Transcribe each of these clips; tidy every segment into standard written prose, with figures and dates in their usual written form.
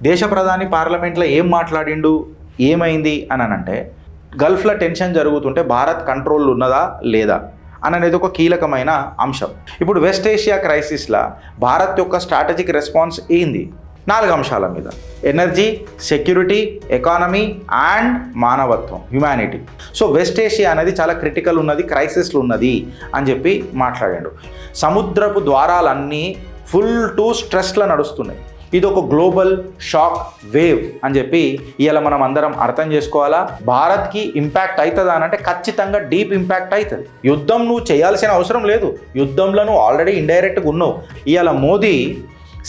దేశ ప్రధాని పార్లమెంట్లో ఏం మాట్లాడిండు, ఏమైంది అని అంటే గల్ఫ్లో టెన్షన్ జరుగుతుంటే భారత్ కంట్రోల్ ఉన్నదా లేదా అనేది ఒక కీలకమైన అంశం. ఇప్పుడు వెస్ట్ ఏషియా క్రైసిస్లో భారత్ యొక్క స్ట్రాటజిక్ రెస్పాన్స్ ఏంది? 4 అంశాల మీద: ఎనర్జీ, సెక్యూరిటీ, ఎకానమీ అండ్ మానవత్వం, హ్యుమానిటీ. సో వెస్ట్ ఏషియా అనేది చాలా క్రిటికల్ ఉన్నది, క్రైసిస్లో ఉన్నది అని చెప్పి మాట్లాడాడు. సముద్రపు ద్వారాలన్నీ ఫుల్ టు స్ట్రెస్లో నడుస్తున్నాయి. ఇది ఒక గ్లోబల్ షాక్ వేవ్ అని చెప్పి ఇవాళ మనం అందరం అర్థం చేసుకోవాలా. భారత్కి ఇంపాక్ట్ అవుతుందా అని అంటే ఖచ్చితంగా డీప్ ఇంపాక్ట్ అవుతుంది. యుద్ధం నువ్వు చేయాల్సిన అవసరం లేదు, యుద్ధంలో నువ్వు ఆల్రెడీ ఇండైరెక్ట్గా ఉన్నావు. ఇవాళ మోదీ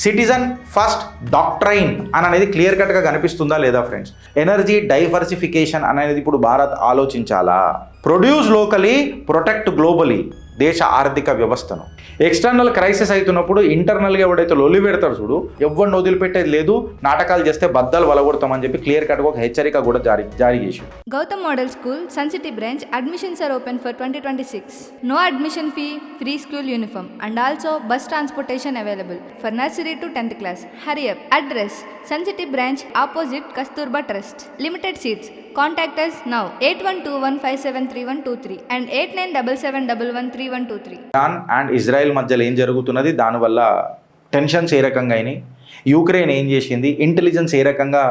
సిటిజన్ ఫస్ట్ డాక్ట్రైన్ అనేది క్లియర్ కట్గా కనిపిస్తుందా లేదా ఫ్రెండ్స్? ఎనర్జీ డైవర్సిఫికేషన్ అనేది ఇప్పుడు భారత్ ఆలోచించాలా? ప్రొడ్యూస్ లోకలీ, ప్రొటెక్ట్ గ్లోబలీ, దేశ ఆర్థిక వ్యవస్థను. ఎక్స్టర్నల్ క్రైసిస్ అవుతున్నప్పుడు ఇంటర్నల్గా ఎవడైతే లొల్లి పెడతాడు చూడు, ఎవరిని వదిలిపెట్టేది లేదు, నాటకాలు చేస్తే బద్దలు వలగొడతామని చెప్పి క్లియర్ కట్గా ఒక హెచ్చరిక కూడా జారీ చేసి. Gautam Model School, Sun City branch, admissions are open for 2026. No admission fee, free school uniform and also bus transportation available for nursery to 10th class. Hurry up. Address: Sun City branch opposite Kasturba Trust. Limited seats. Contact us now 8121573123 and 8977113123. Iran and Israel మధ్యలో ఏం జరుగుతున్నది, దానివల్ల tensions ఏ రకంగా అయినాయి, Ukraine ఏం చేసింది, intelligence ఏ రకంగా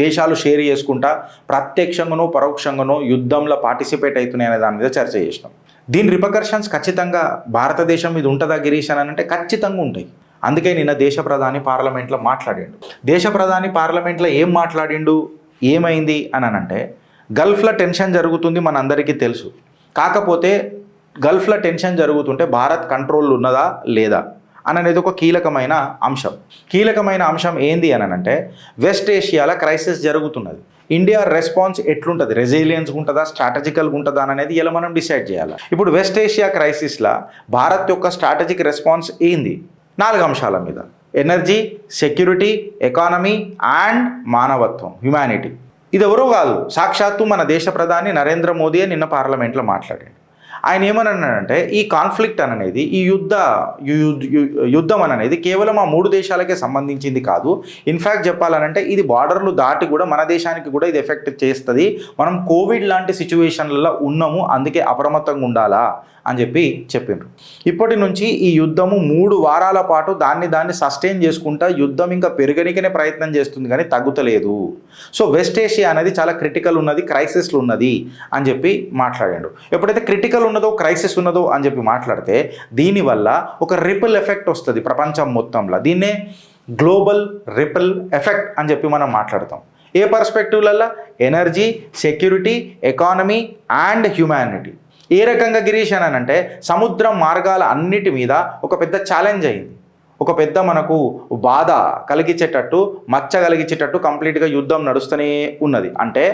దేశాలు షేర్ చేసుకుంటా ప్రత్యక్షంగానో పరోక్షంగానో యుద్ధంలో పార్టిసిపేట్ అవుతున్నాయి అనే దాని మీద చర్చ చేసినాం. దీని రిపకర్షన్స్ ఖచ్చితంగా భారతదేశం మీద ఉంటుందా గిరీష్ అని అంటే ఖచ్చితంగా ఉంటాయి. అందుకే నిన్న దేశ ప్రధాని పార్లమెంట్లో మాట్లాడిండు. దేశ ప్రధాని పార్లమెంట్లో ఏం మాట్లాడిండు, ఏమైంది అని అంటే గల్ఫ్లో టెన్షన్ జరుగుతుంది మనందరికీ తెలుసు. కాకపోతే గల్ఫ్లో టెన్షన్ జరుగుతుంటే భారత్ కంట్రోల్ ఉన్నదా లేదా అనేది ఒక కీలకమైన అంశం. కీలకమైన అంశం ఏంది అని అంటే వెస్ట్ ఏషియాలో క్రైసిస్ జరుగుతున్నది. ఇండియా రెస్పాన్స్ ఎట్లుంటుంది, రెసిలియన్స్ ఉంటుందా, స్ట్రాటజికల్గా ఉంటుందా అనేది ఇలా మనం డిసైడ్ చేయాలి. ఇప్పుడు వెస్ట్ ఏషియా క్రైసిస్లో భారత్ యొక్క స్ట్రాటజిక్ రెస్పాన్స్ ఏంది? 4 అంశాల మీద: ఎనర్జీ, సెక్యూరిటీ, ఎకానమీ అండ్ మానవత్వం, హ్యుమానిటీ. ఇది ఎవరో కాదు, సాక్షాత్తు మన దేశ ప్రధాని నరేంద్ర మోదీ నిన్న పార్లమెంట్లో మాట్లాడాడు. ఆయన ఏమన్నాడంటే ఈ కాన్ఫ్లిక్ట్ అనేది, ఈ యుద్ధం అనేది కేవలం ఆ 3 దేశాలకే సంబంధించింది కాదు. ఇన్ఫ్యాక్ట్ చెప్పాలనంటే ఇది బార్డర్లు దాటి కూడా మన దేశానికి కూడా ఇది ఎఫెక్ట్ చేస్తుంది. మనం కోవిడ్ లాంటి సిచ్యువేషన్లలో ఉన్నాము, అందుకే అప్రమత్తంగా ఉండాలా అని చెప్పి చెప్పిండ్రు. ఇప్పటి నుంచి ఈ యుద్ధము 3 వారాల పాటు దాన్ని సస్టైన్ చేసుకుంటా యుద్ధం ఇంకా పెరగనికనే ప్రయత్నం చేస్తుంది కానీ తగ్గుతలేదు. సో వెస్ట్ ఏషియా అనేది చాలా క్రిటికల్ ఉన్నది, క్రైసిస్లు ఉన్నది అని చెప్పి మాట్లాడాడు. ఎప్పుడైతే క్రిటికల్ ఉన్నదో, క్రైసిస్ ఉన్నదో అని చెప్పి మాట్లాడితే దీనివల్ల ఒక రిపుల్ ఎఫెక్ట్ వస్తుంది ప్రపంచం మొత్తంలో. దీన్నే గ్లోబల్ రిపుల్ ఎఫెక్ట్ అని చెప్పి మనం మాట్లాడతాం. ఏ పర్స్పెక్టివ్లలో? Energy, security, economy and humanity. ఏ రకంగా గిరీష్ అని అంటే సముద్ర మార్గాల అన్నిటి మీద ఒక పెద్ద ఛాలెంజ్ అయింది, ఒక పెద్ద మనకు బాధ కలిగించేటట్టు, మచ్చ కలిగించేటట్టు కంప్లీట్గా యుద్ధం నడుస్తూనే ఉన్నది. అంటే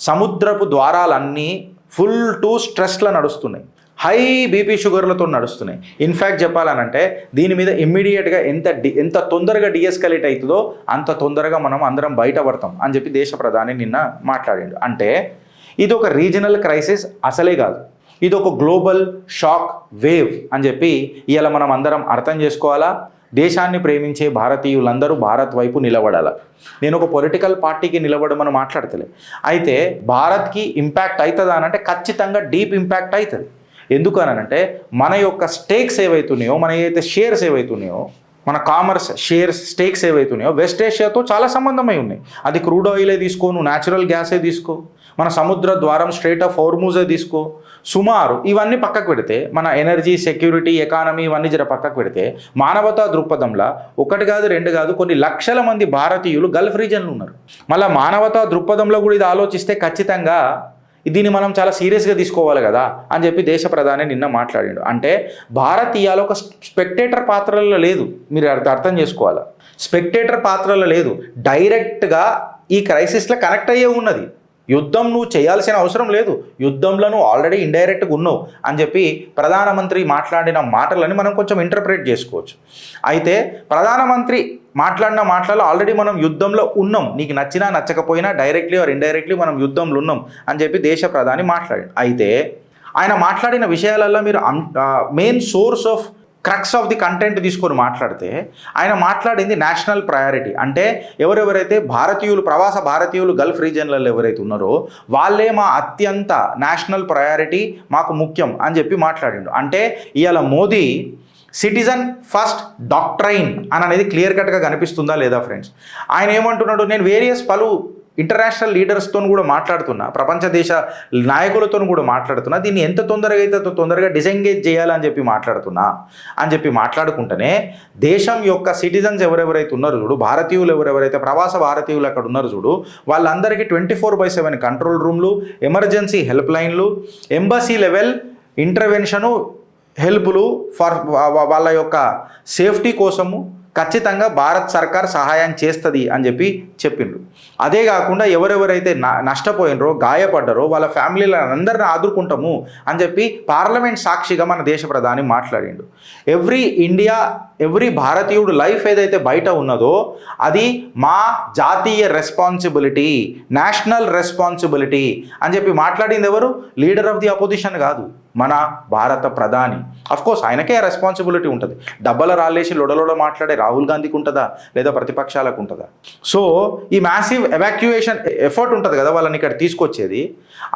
సముద్రపు ద్వారాలన్నీ ఫుల్ టు స్ట్రెస్లో నడుస్తున్నాయి, హై బీపీ షుగర్లతో నడుస్తున్నాయి. ఇన్ఫ్యాక్ట్ చెప్పాలనంటే దీని మీద ఇమ్మీడియట్గా ఎంత తొందరగా డిఎస్కలేట్ అవుతుందో అంత తొందరగా మనం అందరం బయటపడతాం అని చెప్పి దేశ ప్రధాని నిన్న మాట్లాడాడు. అంటే ఇది ఒక రీజనల్ క్రైసిస్ అసలే కాదు, ఇది ఒక గ్లోబల్ షాక్ వేవ్ అని చెప్పి ఇవాళ మనం అందరం అర్థం చేసుకోవాలా. దేశాన్ని ప్రేమించే భారతీయులందరూ భారత్ వైపు నిలబడాలి. నేను ఒక పొలిటికల్ పార్టీకి నిలబడమని మాట్లాడతలే. అయితే భారత్కి ఇంపాక్ట్ అవుతుందా అని అంటే ఖచ్చితంగా డీప్ ఇంపాక్ట్ అవుతుంది. ఎందుకు అనంటే మన యొక్క స్టేక్స్ ఏవైతున్నాయో, మన ఏదైతే షేర్స్ ఏవైతున్నాయో, మన కామర్స్ షేర్స్ స్టేక్స్ ఏవైతున్నాయో వెస్ట్ ఏషియాతో చాలా సంబంధమై ఉన్నాయి. అది క్రూడ్ ఆయిలే తీసుకో, నువ్వు న్యాచురల్ గ్యాసే తీసుకో, మన సముద్ర ద్వారం స్ట్రైట్ ఆఫ్ హోర్ముజే తీసుకో, సుమారు ఇవన్నీ పక్కకు పెడితే మన ఎనర్జీ, సెక్యూరిటీ, ఎకానమీ ఇవన్నీ జర పక్కకు పెడితే మానవతా దృక్పథంలో 1 కాదు 2 కాదు కొన్ని లక్షల మంది భారతీయులు గల్ఫ్ రీజన్లో ఉన్నారు. మళ్ళీ మానవతా దృక్పథంలో కూడా ఇది ఆలోచిస్తే ఖచ్చితంగా దీన్ని మనం చాలా సీరియస్గా తీసుకోవాలి కదా అని చెప్పి దేశ ప్రధాని నిన్న మాట్లాడాడు. అంటే భారత్ ఇవాళ ఒక స్పెక్టేటర్ పాత్రలో లేదు, మీరు అర్థం చేసుకోవాలి. స్పెక్టేటర్ పాత్రలో లేదు, డైరెక్ట్గా ఈ క్రైసిస్లో కనెక్ట్ అయ్యే ఉన్నది. యుద్ధం నువ్వు చేయాల్సిన అవసరం లేదు, యుద్ధంలో నువ్వు ఆల్రెడీ ఇండైరెక్ట్గా ఉన్నావు అని చెప్పి ప్రధానమంత్రి మాట్లాడిన మాటలని మనం కొంచెం ఇంటర్ప్రిట్ చేసుకోవచ్చు. అయితే ప్రధానమంత్రి మాట్లాడిన మాటలలో ఆల్రెడీ మనం యుద్ధంలో ఉన్నాం, నీకు నచ్చినా నచ్చకపోయినా డైరెక్ట్లీ ఆర్ ఇండైరెక్ట్లీ మనం యుద్ధంలో ఉన్నాం అని చెప్పి దేశ ప్రధాని మాట్లాడాడు. అయితే ఆయన మాట్లాడిన విషయాలలో మీరు main source of crux of the content తీసుకొని మాట్లాడితే ఆయన మాట్లాడింది నేషనల్ ప్రయారిటీ. అంటే ఎవరెవరైతే భారతీయులు, ప్రవాస భారతీయులు గల్ఫ్ రీజియన్లలో ఎవరైతే ఉన్నారో వాళ్ళే మా అత్యంత నేషనల్ ప్రయారిటీ, మాకు ముఖ్యం అని చెప్పి మాట్లాడిండు. అంటే ఇవాళ మోదీ సిటిజన్ ఫస్ట్ డాక్ట్రైన్ అని అనేది క్లియర్ కట్గా కనిపిస్తుందా లేదా ఫ్రెండ్స్? ఆయన ఏమంటున్నాడు, నేను వేరియస్ పలు ఇంటర్నేషనల్ లీడర్స్తో కూడా మాట్లాడుతున్నా, ప్రపంచ దేశ నాయకులతో కూడా మాట్లాడుతున్నా, దీన్ని ఎంత తొందరగా అయితే తొందరగా డిసెంగేజ్ చేయాలని చెప్పి మాట్లాడుతున్నా అని చెప్పి మాట్లాడుకుంటేనే దేశం యొక్క సిటిజన్స్ ఎవరెవరైతే ఉన్నారో చూడు, భారతీయులు ఎవరెవరైతే ప్రవాస భారతీయులు అక్కడ ఉన్నారు చూడు, వాళ్ళందరికీ 24/7 కంట్రోల్ రూమ్లు, ఎమర్జెన్సీ హెల్ప్ లైన్లు, ఎంబసీ లెవెల్ ఇంటర్వెన్షను హెల్ప్లు ఫర్ వాళ్ళ యొక్క సేఫ్టీ కోసము ఖచ్చితంగా భారత్ సర్కార్ సహాయం చేస్తుంది అని చెప్పి చెప్పిండ్రు. అదే కాకుండా ఎవరెవరైతే నష్టపోయినరో, గాయపడ్డారో వాళ్ళ ఫ్యామిలీలను అందరిని ఆదుకుంటాము అని చెప్పి పార్లమెంట్ సాక్షిగా మన దేశ ప్రధాని మాట్లాడిండు. ఎవ్రీ భారతీయుడు లైఫ్ ఏదైతే బయట ఉన్నదో అది మా జాతీయ రెస్పాన్సిబిలిటీ, నేషనల్ రెస్పాన్సిబిలిటీ అని చెప్పి మాట్లాడింది ఎవరు? లీడర్ ఆఫ్ ది అపోజిషన్ కాదు, మన భారత ప్రధాని. అఫ్కోర్స్ ఆయనకే రెస్పాన్సిబిలిటీ ఉంటుంది. డబ్బల రాళ్ళేసి లొడలోడ మాట్లాడే రాహుల్ గాంధీకి ఉంటుందా, లేదా ప్రతిపక్షాలకు ఉంటుందా? సో ఈ మ్యాసివ్ ఎవాక్యుయేషన్ ఎఫర్ట్ ఉంటుంది కదా, వాళ్ళని ఇక్కడ తీసుకొచ్చేది,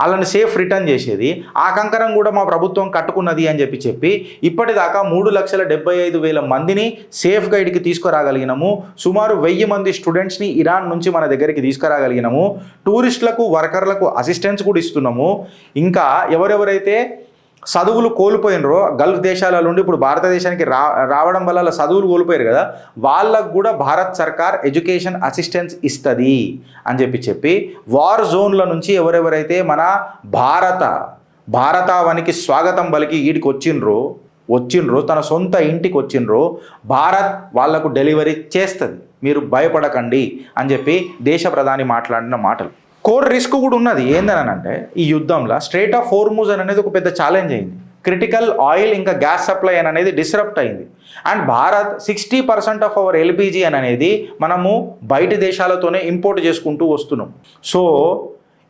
వాళ్ళని సేఫ్ రిటర్న్ చేసేది, ఆ కంకరం కూడా మా ప్రభుత్వం కట్టుకున్నది అని చెప్పి ఇప్పటిదాకా 3,75,000 మందిని సేఫ్ గైడ్కి తీసుకురాగలిగినాము. సుమారు 1000 మంది స్టూడెంట్స్ని ఇరాన్ నుంచి మన దగ్గరికి తీసుకురాగలిగినాము. టూరిస్టులకు, వర్కర్లకు అసిస్టెన్స్ కూడా ఇస్తున్నాము. ఇంకా ఎవరెవరైతే చదువులు కోల్పోయినరో గల్ఫ్ దేశాల నుండి ఇప్పుడు భారతదేశానికి రావడం వల్ల చదువులు కోల్పోయారు కదా, వాళ్ళకు కూడా భారత్ సర్కార్ ఎడ్యుకేషన్ అసిస్టెన్స్ ఇస్తుంది అని చెప్పి వార్ జోన్ల నుంచి ఎవరెవరైతే మన భారతావనికి స్వాగతం పలికి ఈడికి వచ్చిండ్రో తన సొంత ఇంటికి వచ్చిండ్రో భారత్ వాళ్లకు డెలివరీ చేస్తుంది, మీరు భయపడకండి అని చెప్పి దేశ ప్రధాని మాట్లాడిన మాటలు. కోర్ రిస్క్ కూడా ఉన్నది. ఏందనంటే ఈ యుద్ధంలో స్ట్రైట్ ఆఫ్ హోర్ముజ్ అనేది ఒక పెద్ద ఛాలెంజ్ అయింది. క్రిటికల్ ఆయిల్ ఇంకా గ్యాస్ సప్లై అనేది డిస్రప్ట్ అయింది. And Bharat 60% of our LPG అనేది మనము బయట దేశాలతోనే ఇంపోర్ట్ చేసుకుంటూ వస్తున్నాం. సో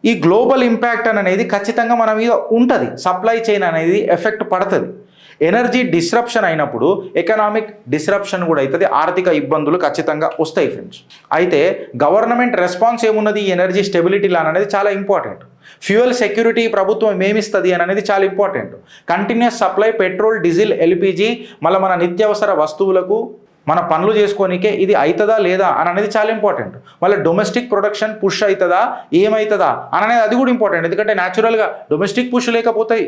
ఈ గ్లోబల్ ఇంపాక్ట్ అనేది ఖచ్చితంగా మన మీద ఉంటుంది. సప్లై చైన్ అనేది ఎఫెక్ట్ పడుతుంది. ఎనర్జీ డిస్రప్షన్ అయినప్పుడు ఎకనామిక్ డిస్రప్షన్ కూడా అవుతుంది, ఆర్థిక ఇబ్బందులు ఖచ్చితంగా వస్తాయి ఫ్రెండ్స్. అయితే గవర్నమెంట్ రెస్పాన్స్ ఏమున్నది ఈ ఎనర్జీ స్టెబిలిటీ లాన్ అనేది చాలా ఇంపార్టెంట్. ఫ్యూయల్ సెక్యూరిటీ ప్రభుత్వం ఏమిస్తుంది అని అనేది చాలా important. Continuous supply petrol, diesel, LPG, మళ్ళీ మన నిత్యావసర వస్తువులకు మన పనులు చేసుకోనికే ఇది అవుతుందా లేదా అని అనేది చాలా ఇంపార్టెంట్. మళ్ళీ డొమెస్టిక్ ప్రొడక్షన్ పుష్ అవుతుందా, ఏమవుతుందా అని అనేది అది కూడా ఇంపార్టెంట్. ఎందుకంటే న్యాచురల్గా డొమెస్టిక్ పుష్ లేకపోతాయి,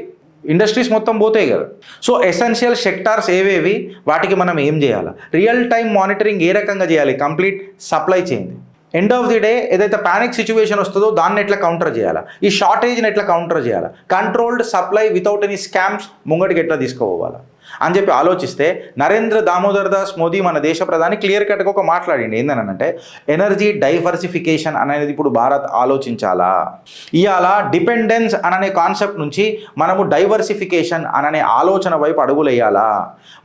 ఇండస్ట్రీస్ మొత్తం పోతాయి కదా. సో ఎసెన్షియల్ సెక్టార్స్ ఏవేవి, వాటికి మనం ఏం చేయాలి, రియల్ టైం మానిటరింగ్ ఏ రకంగా చేయాలి, complete supply chain. End of the day ఏదైతే ప్యానిక్ సిచ్యువేషన్ వస్తుందో దాన్ని ఎట్లా కౌంటర్ చేయాలి, ఈ షార్టేజ్ని ఎట్లా కౌంటర్ చేయాలి, controlled supply without any scams ముంగటికి ఎట్లా తీసుకుపోవాలి అని చెప్పి ఆలోచిస్తే నరేంద్ర దామోదర్ దాస్ మోదీ మన దేశ ప్రధాని క్లియర్ కట్గా ఒక మాట్లాడింది. ఏందనంటే ఎనర్జీ డైవర్సిఫికేషన్ అనేది ఇప్పుడు భారత్ ఆలోచించాలా. ఇవాళ డిపెండెన్స్ అనే కాన్సెప్ట్ నుంచి మనము డైవర్సిఫికేషన్ అనే ఆలోచన వైపు అడుగులు వేయాలా.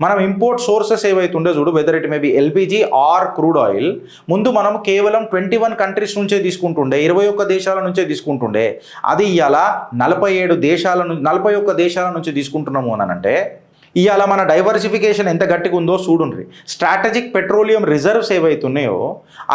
మనం ఇంపోర్ట్ సోర్సెస్ ఏవైతే ఉండే చూడు, whether it may be LPG or crude oil, ముందు మనం కేవలం 21 కంట్రీస్ నుంచే తీసుకుంటుండే, 21 దేశాల నుంచే తీసుకుంటుండే, అది ఇవాళ 41 దేశాల నుంచి తీసుకుంటున్నాము అని అంటే ఇవాళ మన డైవర్సిఫికేషన్ ఎంత గట్టిగా ఉందో చూడుండ్రి. స్ట్రాటజిక్ పెట్రోలియం రిజర్వ్స్ ఏవైతే ఉన్నాయో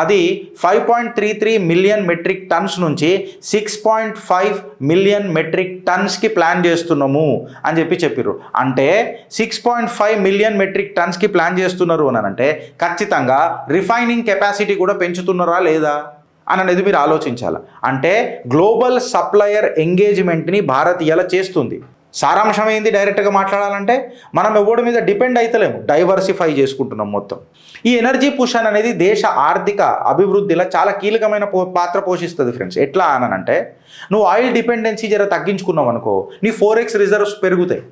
అది 5.33 మిలియన్ మెట్రిక్ టన్స్ నుంచి 6.5 మిలియన్ మెట్రిక్ టన్స్కి ప్లాన్ చేస్తున్నాము అని చెప్పారు. అంటే 6.5 మిలియన్ మెట్రిక్ టన్స్కి ప్లాన్ చేస్తున్నారు అని అంటే ఖచ్చితంగా రిఫైనింగ్ కెపాసిటీ కూడా పెంచుతున్నారా లేదా అని అనేది మీరు ఆలోచించాలి. అంటే గ్లోబల్ సప్లయర్ ఎంగేజ్మెంట్ని భారత్ ఇలా చేస్తుంది. సారాంశం ఏంది, డైరెక్ట్గా మాట్లాడాలంటే మనం ఎవరి మీద డిపెండ్ అవుతలేము, డైవర్సిఫై చేసుకుంటున్నాం మొత్తం. ఈ ఎనర్జీ పుష్ అనేది దేశ ఆర్థిక అభివృద్ధిలో చాలా కీలకమైన పాత్ర పోషిస్తుంది ఫ్రెండ్స్. ఎట్లా అనంటే నువ్వు ఆయిల్ డిపెండెన్సీ జర తగ్గించుకున్నావు అనుకో, నీ 4x రిజర్వ్స్ పెరుగుతాయి.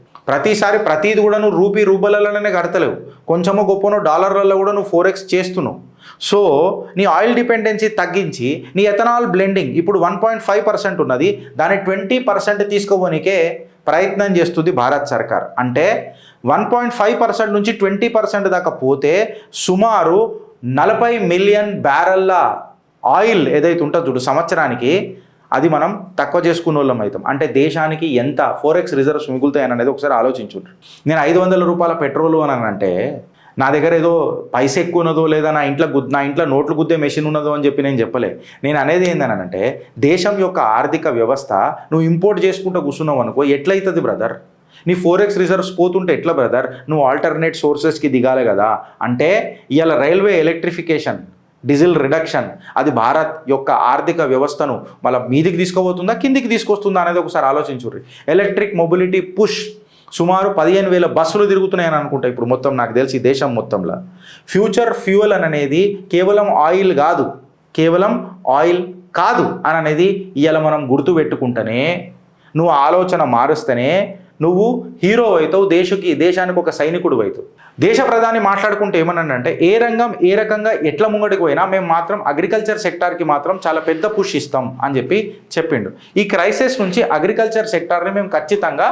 ప్రతిది కూడా నువ్వు రూపాయలలోనే కడతలేవు, కొంచెమో గొప్పనో డాలర్లలో కూడా నువ్వు 4x చేస్తున్నావు. సో నీ ఆయిల్ డిపెండెన్సీ తగ్గించి నీ ఎథనాల్ బ్లెండింగ్ ఇప్పుడు 1.5% ఉన్నది, దాన్ని 20% తీసుకోవడానికే ప్రయత్నం చేస్తుంది భారత్ సర్కార్. అంటే 1.5% నుంచి 20% దాకా పోతే సుమారు 40 మిలియన్ బ్యారెల్ల ఆయిల్ ఏదైతే ఉంటుందో చూడు సంవత్సరానికి, అది మనం తక్కువ చేసుకున్న వాళ్ళం అవుతాం. అంటే దేశానికి ఎంత 4x రిజర్వ్స్ మిగులుతాయని అనేది ఒకసారి ఆలోచించుండ్రు. నేను 500 రూపాయల పెట్రోలు అని అంటే నా దగ్గర ఏదో పైస ఎక్కువ ఉన్నదో లేదా నా ఇంట్లో నోట్లు గుద్దే మెషిన్ ఉన్నదో అని చెప్పి నేను చెప్పలే. నేను అనేది ఏందనంటే దేశం యొక్క ఆర్థిక వ్యవస్థ నువ్వు ఇంపోర్ట్ చేసుకుంటూ కూర్చున్నావు అనుకో, ఎట్లయితుంది బ్రదర్? నీ 4x రిజర్వ్స్ పోతుంటే ఎట్లా బ్రదర్? నువ్వు ఆల్టర్నేట్ సోర్సెస్కి దిగాలి కదా. అంటే ఇవాళ రైల్వే ఎలక్ట్రిఫికేషన్, డీజిల్ రిడక్షన్, అది భారత్ యొక్క ఆర్థిక వ్యవస్థను మళ్ళీ మీదికి తీసుకుపోతుందా కిందికి తీసుకొస్తుందా అనేది ఒకసారి ఆలోచించుర్రి. ఎలక్ట్రిక్ మొబిలిటీ పుష్ సుమారు 15,000 బస్సులు తిరుగుతున్నాయని అనుకుంటా ఇప్పుడు మొత్తం నాకు తెలిసి దేశం మొత్తంలో. ఫ్యూచర్ ఫ్యూయల్ అనేది కేవలం ఆయిల్ కాదు అని అనేది ఇవాళ మనం గుర్తుపెట్టుకుంటేనే, నువ్వు ఆలోచన మారుస్తేనే నువ్వు హీరో అవుతావు, దేశానికి ఒక సైనికుడు అవుతావు. దేశ ప్రధాని మాట్లాడుకుంటే ఏమన్నాడంటే ఏ రకంగా ఎట్లా ముంగడికి పోయినా మేము మాత్రం అగ్రికల్చర్ సెక్టార్కి మాత్రం చాలా పెద్ద పుష్ ఇస్తాం అని చెప్పి చెప్పిండు. ఈ క్రైసిస్ నుంచి అగ్రికల్చర్ సెక్టార్ని మేము ఖచ్చితంగా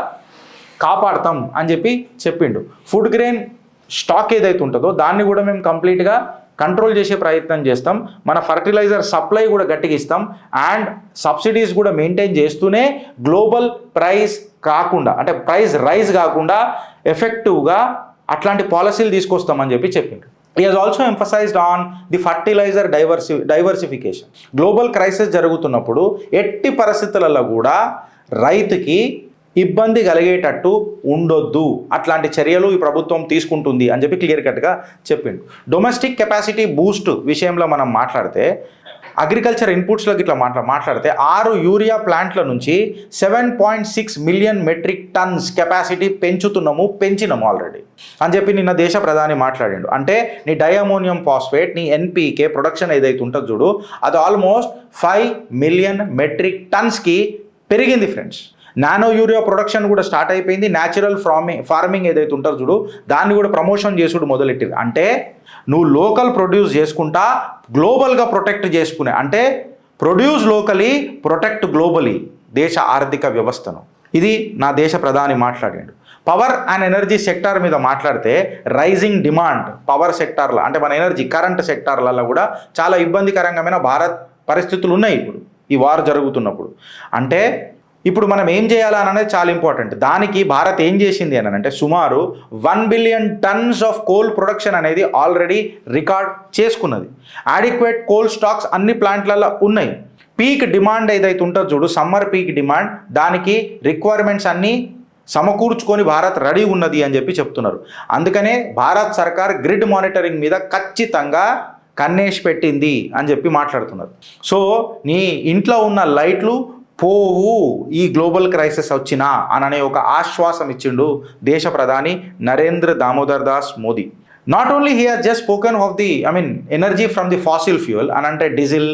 కాపాడతాం అని చెప్పి చెప్పిండు. ఫుడ్ గ్రెయిన్ స్టాక్ ఏదైతే ఉంటుందో దాన్ని కూడా మేము కంప్లీట్గా కంట్రోల్ చేసే ప్రయత్నం చేస్తాం. మన ఫర్టిలైజర్ సప్లై కూడా గట్టిగా ఇస్తాం. అండ్ సబ్సిడీస్ కూడా మెయింటైన్ చేస్తూనే గ్లోబల్ ప్రైస్ కాకుండా, అంటే ప్రైస్ రైజ్ కాకుండా ఎఫెక్టివ్గా అట్లాంటి పాలసీలు తీసుకొస్తామని చెప్పి చెప్పిండు. He has also emphasized on the fertilizer diversification. Global crisis జరుగుతున్నప్పుడు ఎట్టి పరిస్థితులలో కూడా రైతుకి ఇబ్బంది కలిగేటట్టు ఉండొద్దు, అట్లాంటి చర్యలు ఈ ప్రభుత్వం తీసుకుంటుంది అని చెప్పి క్లియర్ కట్గా చెప్పిండు. డొమెస్టిక్ కెపాసిటీ బూస్ట్ విషయంలో మనం మాట్లాడితే అగ్రికల్చర్ ఇన్పుట్స్లోకి ఇట్లా మాట్లాడితే 6 యూరియా ప్లాంట్ల నుంచి 7.6 మిలియన్ మెట్రిక్ టన్స్ కెపాసిటీ పెంచినాము ఆల్రెడీ అని చెప్పి నిన్న దేశ ప్రధాని మాట్లాడిండు. అంటే నీ డైఅమోనియం ఫాస్ఫేట్, నీ NPK ప్రొడక్షన్ ఏదైతే ఉంటుందో చూడు, అది ఆల్మోస్ట్ 5 మిలియన్ మెట్రిక్ టన్స్కి పెరిగింది ఫ్రెండ్స్. నానో యూరియా ప్రొడక్షన్ కూడా స్టార్ట్ అయిపోయింది. న్యాచురల్ ఫార్మింగ్ ఏదైతే ఉంటుందో చూడు, దాన్ని కూడా ప్రమోషన్ చేసుడు మొదలెట్టిరు. అంటే నువ్వు లోకల్ ప్రొడ్యూస్ చేసుకుంటా గ్లోబల్గా ప్రొటెక్ట్ చేసుకునే, అంటే ప్రొడ్యూస్ లోకలీ ప్రొటెక్ట్ గ్లోబలీ దేశ ఆర్థిక వ్యవస్థను. ఇది నా దేశ ప్రధాని మాట్లాడాడు. పవర్ అండ్ ఎనర్జీ సెక్టార్ మీద మాట్లాడితే రైజింగ్ డిమాండ్ పవర్ సెక్టార్లో, అంటే మన ఎనర్జీ కరెంట్ సెక్టార్లలో కూడా చాలా ఇబ్బందికరంగా భారత్ పరిస్థితులు ఉన్నాయి ఇప్పుడు ఈ వార్ జరుగుతున్నప్పుడు. అంటే ఇప్పుడు మనం ఏం చేయాలని అనేది చాలా ఇంపార్టెంట్. దానికి భారత్ ఏం చేసింది అని అంటే సుమారు 1 billion tons of coal production అనేది ఆల్రెడీ రికార్డ్ చేసుకున్నది. అడిక్వేట్ కోల్ స్టాక్స్ అన్ని ప్లాంట్లలో ఉన్నాయి. పీక్ డిమాండ్ ఏదైతే ఉంటుందో చూడు, సమ్మర్ పీక్ డిమాండ్, దానికి రిక్వైర్మెంట్స్ అన్నీ సమకూర్చుకొని భారత్ రెడీ ఉన్నది అని చెప్పి చెప్తున్నారు. అందుకనే భారత్ సర్కార్ గ్రిడ్ మానిటరింగ్ మీద ఖచ్చితంగా కన్నేసి పెట్టింది అని చెప్పి మాట్లాడుతున్నారు. సో నీ ఇంట్లో ఉన్న లైట్లు పోవు ఈ గ్లోబల్ క్రైసిస్ వచ్చినా అననే ఒక ఆశ్వాసం ఇచ్చిండు దేశ ప్రధాని Narendra Damodar Das Modi. Not only he has just spoken of the energy from the fossil fuel అని అంటే డీజిల్,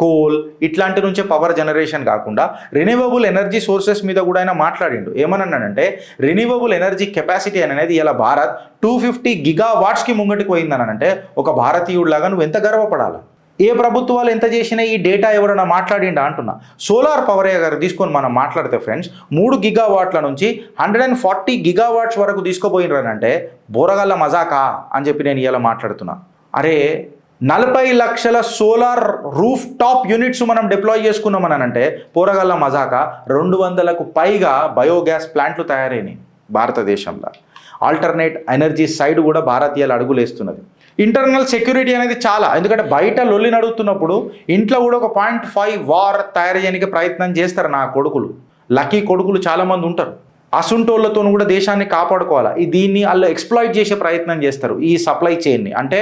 కోల్ ఇట్లాంటి నుంచే పవర్ జనరేషన్ కాకుండా రెన్యూవబుల్ ఎనర్జీ సోర్సెస్ మీద కూడా ఆయన మాట్లాడిండు. ఏమన్నాడంటే రెన్యూవబుల్ ఎనర్జీ కెపాసిటీ అనేది ఇలా భారత్ 250 గిగావాట్స్కి ముంగటికి పోయిందని అంటే ఒక భారతీయుడిలాగా నువ్వు ఎంత గర్వపడాలి. ఏ ప్రభుత్వాలు ఎంత చేసినా ఈ డేటా ఎవరైనా మాట్లాడిండా అంటున్నా. సోలార్ పవర్ గారు తీసుకొని మనం మాట్లాడితే ఫ్రెండ్స్ 3 గిగావాట్ల నుంచి 140 గిగావాట్స్ వరకు తీసుకుపోయినారంటే బోరగల్ల మజాకా అని చెప్పి నేను ఇలా మాట్లాడుతున్నా. అరే 40 లక్షల సోలార్ రూఫ్ టాప్ యూనిట్స్ మనం డిప్లాయ్ చేసుకున్నామని అంటే పోరగల్ల మజాకా 200కు పైగా బయోగ్యాస్ ప్లాంట్లు తయారైనాయి భారతదేశంలో. ఆల్టర్నేట్ ఎనర్జీ సైడ్ కూడా భారతీయులు అడుగులేస్తున్నది. ఇంటర్నల్ సెక్యూరిటీ అనేది చాలా, ఎందుకంటే బయట లొల్లి నడుస్తున్నప్పుడు ఇంట్లో కూడా ఒక 0.5 వార్ తయారు చేయడానికి ప్రయత్నం చేస్తారు నా కొడుకులు. లక్కీ కొడుకులు చాలామంది ఉంటారు. అసుంటోళ్లతో కూడా దేశాన్ని కాపాడుకోవాలి. దీన్ని వాళ్ళు ఎక్స్ప్లాయిట్ చేసే ప్రయత్నం చేస్తారు. ఈ సప్లై చైన్ని అంటే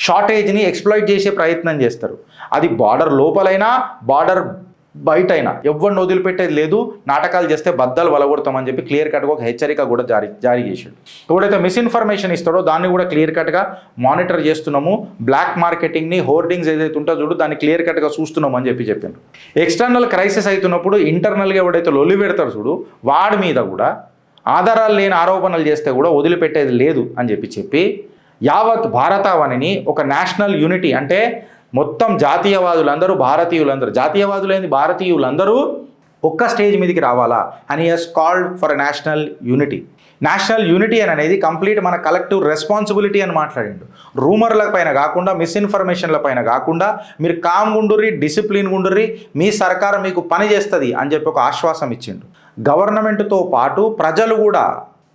షార్టేజ్ని ఎక్స్ప్లాయిట్ చేసే ప్రయత్నం చేస్తారు. అది బార్డర్ లోపలైనా బార్డర్ బయట అయినా ఎవరిని వదిలిపెట్టేది లేదు. నాటకాలు చేస్తే బద్దలు వలగొడతామని చెప్పి క్లియర్ కట్గా ఒక హెచ్చరిక కూడా జారీ చేశాడు. ఎవడైతే మిస్ఇన్ఫర్మేషన్ ఇస్తాడో దాన్ని కూడా క్లియర్ కట్గా మానిటర్ చేస్తున్నాము. బ్లాక్ మార్కెటింగ్ని, హోర్డింగ్స్ ఏదైతే ఉంటుందో చూడు దాన్ని క్లియర్ కట్గా చూస్తున్నాము అని చెప్పారు. ఎక్స్టర్నల్ క్రైసిస్ అవుతున్నప్పుడు ఇంటర్నల్గా ఎవడైతే లొల్లి పెడతాడు చూడు వాడి మీద కూడా ఆధారాలు లేని ఆరోపణలు చేస్తే కూడా వదిలిపెట్టేది లేదు అని చెప్పి యావత్ భారతావనిని ఒక నేషనల్ యూనిటీ, అంటే మొత్తం జాతీయవాదులందరూ భారతీయులందరూ ఒక్క స్టేజ్ మీదకి రావాలా అని has called for national unity. National unity అని అనేది కంప్లీట్ మన కలెక్టివ్ రెస్పాన్సిబిలిటీ అని మాట్లాడిండు. రూమర్ల పైన కాకుండా, మిస్ఇన్ఫర్మేషన్ల పైన కాకుండా మీరు కామ్ గుండుర్రి, డిసిప్లిన్ గుండుర్రి, మీ సర్కారు మీకు పని చేస్తుంది అని చెప్పి ఒక ఆశ్వాసం ఇచ్చిండు. గవర్నమెంట్తో పాటు ప్రజలు కూడా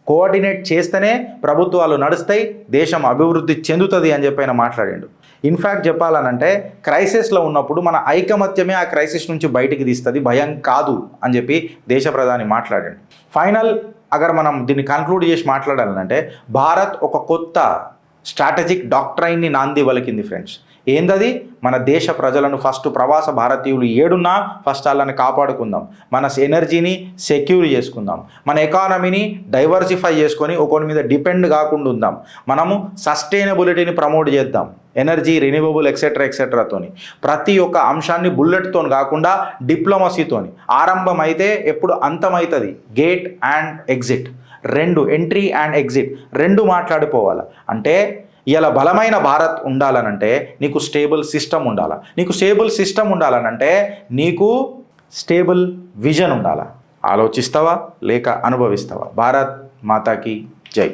కోఆర్డినేట్ చేస్తేనే ప్రభుత్వాలు నడుస్తాయి, దేశం అభివృద్ధి చెందుతుంది అని చెప్పి ఆయన మాట్లాడిండు. ఇన్ఫ్యాక్ట్ చెప్పాలనంటే క్రైసిస్లో ఉన్నప్పుడు మన ఐకమత్యమే ఆ క్రైసిస్ నుంచి బయటికి తీస్తుంది, భయం కాదు అని చెప్పి దేశ ప్రధాని మాట్లాడండి. ఫైనల్ అగర్ మనం దీన్ని కన్క్లూడ్ చేసి మాట్లాడాలంటే భారత్ ఒక కొత్త స్ట్రాటజిక్ డాక్ట్రైన్ని నాంది వలికింది ఫ్రెండ్స్. ఏందది? మన దేశ ప్రజలను ఫస్ట్ ప్రవాస భారతీయులు ఏడున్నా ఫస్ట్ వాళ్ళని కాపాడుకుందాం, మన ఎనర్జీని సెక్యూర్ చేసుకుందాం, మన ఎకానమీని డైవర్సిఫై చేసుకొని ఒకరి మీద డిపెండ్ కాకుండా ఉందాం, మనము సస్టైనబిలిటీని ప్రమోట్ చేద్దాం, ఎనర్జీ రెన్యూవబుల్ ఎక్సెట్రాతోని ప్రతి ఒక్క అంశాన్ని బుల్లెట్తో కాకుండా డిప్లొమసీతోని. ఆరంభం అయితే ఎప్పుడు అంతమవుతుంది, గేట్ అండ్ ఎగ్జిట్ రెండు, ఎంట్రీ అండ్ ఎగ్జిట్ రెండు మాట్లాడిపోవాలి. అంటే ఇలా బలమైన భారత్ ఉండాలనంటే నీకు స్టేబుల్ సిస్టమ్ ఉండాలి, నీకు స్టేబుల్ సిస్టమ్ ఉండాలనంటే నీకు స్టేబుల్ విజన్ ఉండాలి. ఆలోచిస్తావా లేక అనుభవిస్తావా? భారత్ మాతాకి జై.